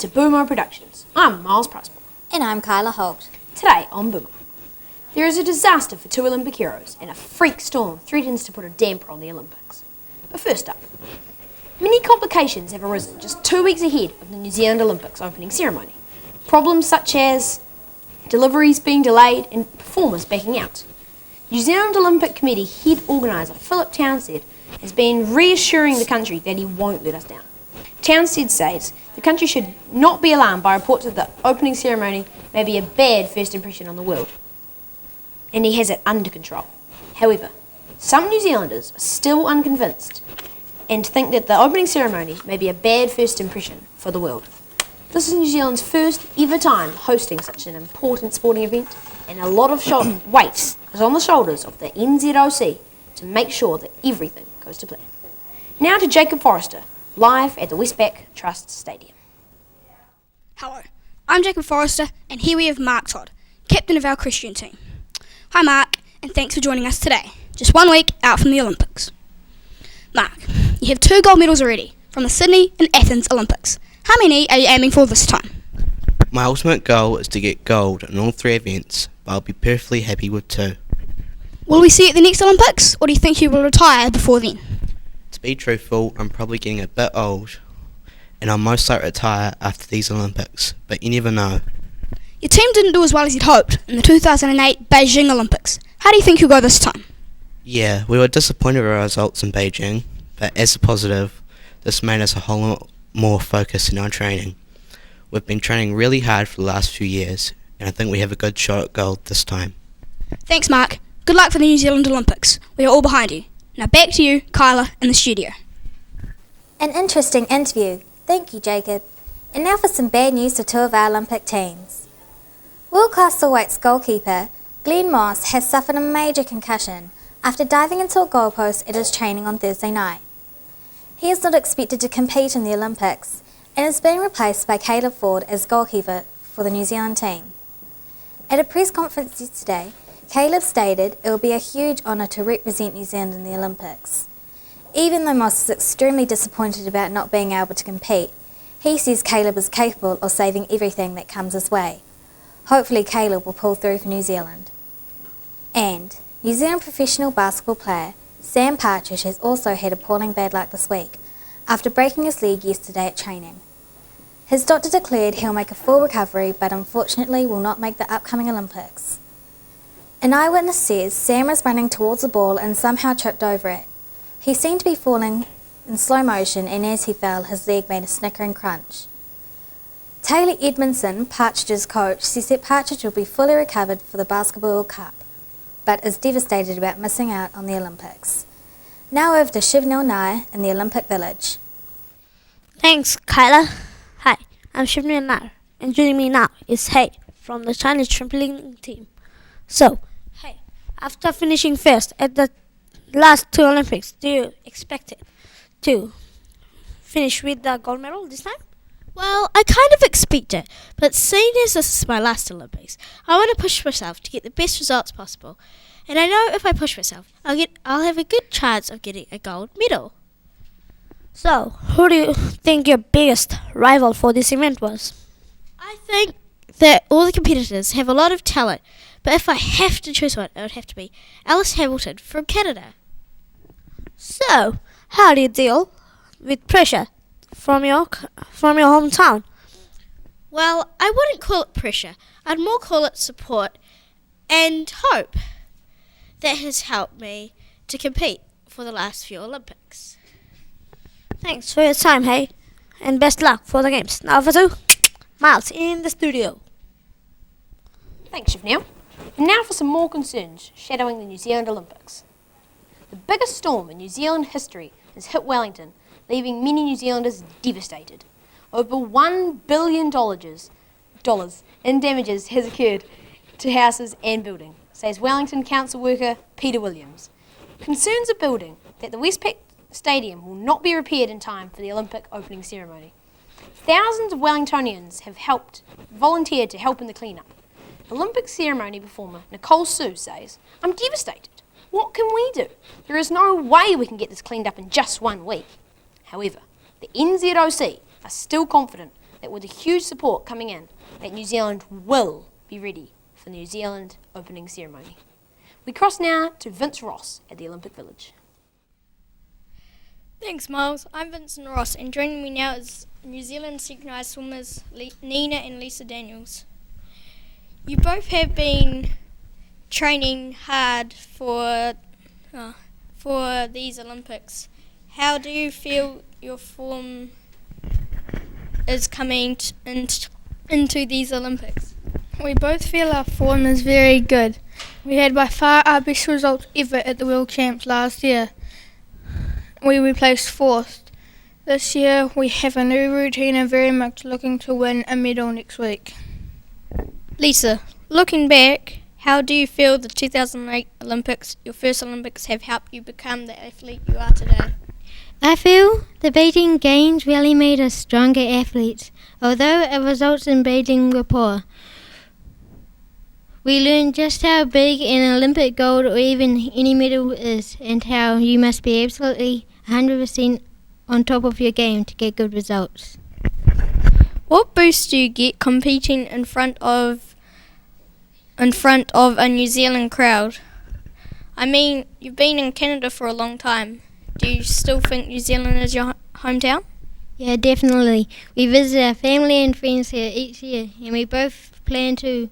to Boomo Productions. I'm Miles Pricemore. And I'm Kyla Holt. Today on Boomo, there is a disaster for two Olympic heroes and a freak storm threatens to put a damper on the Olympics. But first up, many complications have arisen just 2 weeks ahead of the New Zealand Olympics opening ceremony. Problems such as deliveries being delayed and performers backing out. New Zealand Olympic Committee head organiser Philip Townsend has been reassuring the country that he won't let us down. Townsend says the country should not be alarmed by reports that the opening ceremony may be a bad first impression on the world, and he has it under control. However, some New Zealanders are still unconvinced and think that the opening ceremony may be a bad first impression for the world. This is New Zealand's first ever time hosting such an important sporting event, and a lot of weight is on the shoulders of the NZOC to make sure that everything goes to plan. Now to Jacob Forrester, live at the Westpac Trust Stadium. Hello, I'm Jacob Forrester, and here we have Mark Todd, captain of our Christian team. Hi Mark, and thanks for joining us today, just 1 week out from the Olympics. Mark, you have 2 gold medals already from the Sydney and Athens Olympics. How many are you aiming for this time? My ultimate goal is to get gold in all 3 events, but I'll be perfectly happy with 2. Will we see you at the next Olympics, or do you think you will retire before then? To be truthful, I'm probably getting a bit old, and I'll most likely retire after these Olympics, but you never know. Your team didn't do as well as you'd hoped in the 2008 Beijing Olympics. How do you think you'll go this time? Yeah, we were disappointed with our results in Beijing, but as a positive, this made us a whole lot more focused in our training. We've been training really hard for the last few years, and I think we have a good shot at gold this time. Thanks Mark. Good luck for the New Zealand Olympics. We are all behind you. Now back to you, Kyla, in the studio. An interesting interview. Thank you, Jacob. And now for some bad news for 2 of our Olympic teams. World Castlewhite's goalkeeper, Glenn Moss, has suffered a major concussion after diving into a goalpost at his training on Thursday night. He is not expected to compete in the Olympics and is being replaced by Caleb Ford as goalkeeper for the New Zealand team. At a press conference yesterday, Caleb stated it will be a huge honour to represent New Zealand in the Olympics. Even though Moss is extremely disappointed about not being able to compete, he says Caleb is capable of saving everything that comes his way. Hopefully Caleb will pull through for New Zealand. And New Zealand professional basketball player Sam Partridge has also had appalling bad luck this week after breaking his leg yesterday at training. His doctor declared he'll make a full recovery but unfortunately will not make the upcoming Olympics. An eyewitness says Sam was running towards the ball and somehow tripped over it. He seemed to be falling in slow motion, and as he fell, his leg made a snickering crunch. Taylor Edmondson, Partridge's coach, says that Partridge will be fully recovered for the Basketball World Cup, but is devastated about missing out on the Olympics. Now over to Shivnil Nair in the Olympic Village. Thanks, Kyla. Hi, I'm Shivnil Nair, and joining me now is Hey from the Chinese trampoline team. So, Hey, after finishing first at the last 2 Olympics, do you expect it to finish with the gold medal this time? Well, I kind of expect it, but seeing as this is my last Olympics, I want to push myself to get the best results possible. And I know if I push myself, I'll have a good chance of getting a gold medal. So, who do you think your biggest rival for this event was? I think that all the competitors have a lot of talent, but if I have to choose one, it would have to be Alice Hamilton from Canada. So, how do you deal with pressure from your hometown? Well, I wouldn't call it pressure. I'd more call it support and hope. That has helped me to compete for the last few Olympics. Thanks for your time, Hey, and best luck for the games. Now for 2, Miles in the studio. Thanks, Shivnil. And now for some more concerns shadowing the New Zealand Olympics. The biggest storm in New Zealand history has hit Wellington, leaving many New Zealanders devastated. Over $1 billion in damages has occurred to houses and buildings, says Wellington Council worker Peter Williams. Concerns are building that the Westpac Stadium will not be repaired in time for the Olympic opening ceremony. Thousands of Wellingtonians have volunteered to help in the clean-up. Olympic ceremony performer Nicole Sue says, "I'm devastated. What can we do? There is no way we can get this cleaned up in just 1 week." However, the NZOC are still confident that with a huge support coming in, that New Zealand will be ready for the New Zealand opening ceremony. We cross now to Vince Ross at the Olympic Village. Thanks, Miles. I'm Vincent Ross, and joining me now is New Zealand synchronised swimmers Nina and Lisa Daniels. You both have been training hard for these Olympics. How do you feel your form is coming into these Olympics? We both feel our form is very good. We had by far our best results ever at the World Champs last year, where we placed 4th. This year we have a new routine and very much looking to win a medal next week. Lisa, looking back, how do you feel the 2008 Olympics, your first Olympics, have helped you become the athlete you are today? I feel the Beijing Games really made us stronger athletes, although our results in Beijing were poor. We learned just how big an Olympic gold or even any medal is, and how you must be absolutely 100% on top of your game to get good results. What boost do you get competing in front of a New Zealand crowd? I mean, you've been in Canada for a long time. Do you still think New Zealand is your hometown? Yeah, definitely. We visit our family and friends here each year, and we both plan to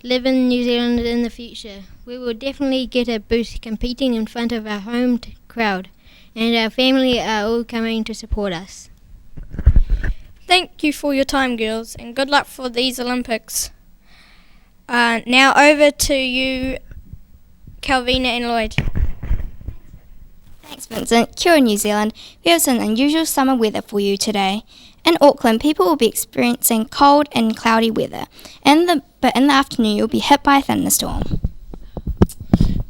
live in New Zealand in the future. We will definitely get a boost competing in front of our home crowd, and our family are all coming to support us. Thank you for your time, girls, and good luck for these Olympics. Now over to you, Calvina and Lloyd. Thanks, Vincent. Kia ora, New Zealand. We have some unusual summer weather for you today. In Auckland, people will be experiencing cold and cloudy weather, but in the afternoon you'll be hit by a thunderstorm.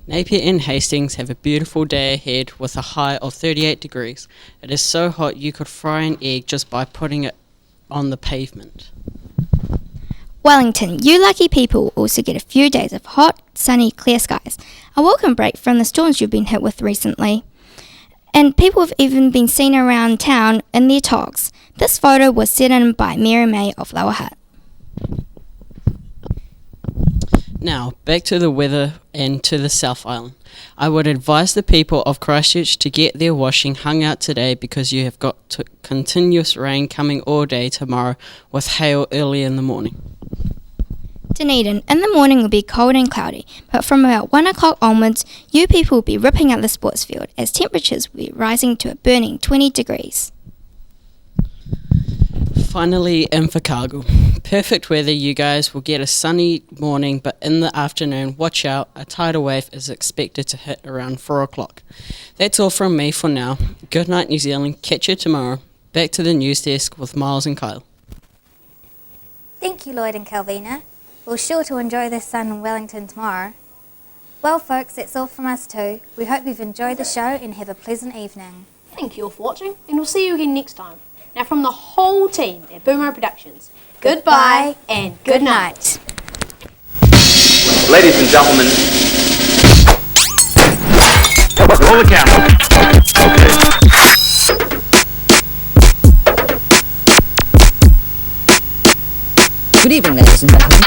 Napier and Hastings have a beautiful day ahead with a high of 38 degrees. It is so hot you could fry an egg just by putting it on the pavement. Wellington, you lucky people will also get a few days of hot, sunny, clear skies. A welcome break from the storms you've been hit with recently. And people have even been seen around town in their togs. This photo was sent in by Mary May of Lower Hutt. Now, back to the weather and to the South Island. I would advise the people of Christchurch to get their washing hung out today because you have got continuous rain coming all day tomorrow with hail early in the morning. Dunedin, in the morning will be cold and cloudy, but from about 1 o'clock onwards, you people will be ripping out the sports field as temperatures will be rising to a burning 20 degrees. Finally, Invercargill. Perfect weather, you guys will get a sunny morning, but in the afternoon, watch out, a tidal wave is expected to hit around 4 o'clock. That's all from me for now. Good night, New Zealand. Catch you tomorrow. Back to the news desk with Miles and Kyle. Thank you, Lloyd and Calvina. We're sure to enjoy the sun in Wellington tomorrow. Well, folks, that's all from us too. We hope you've enjoyed the show and have a pleasant evening. Thank you all for watching, and we'll see you again next time. Now, from the whole team at Boomerang Productions, goodbye and good night. Ladies and gentlemen, roll the camera. Good evening, ladies and gentlemen.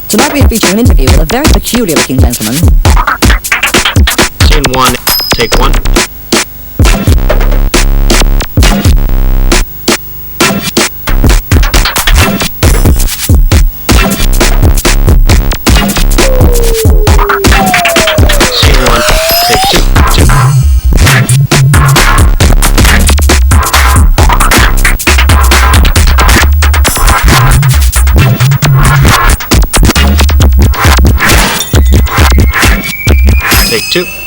Tonight we are featuring an interview with a very peculiar-looking gentleman. Scene 1, take 1. Take 2.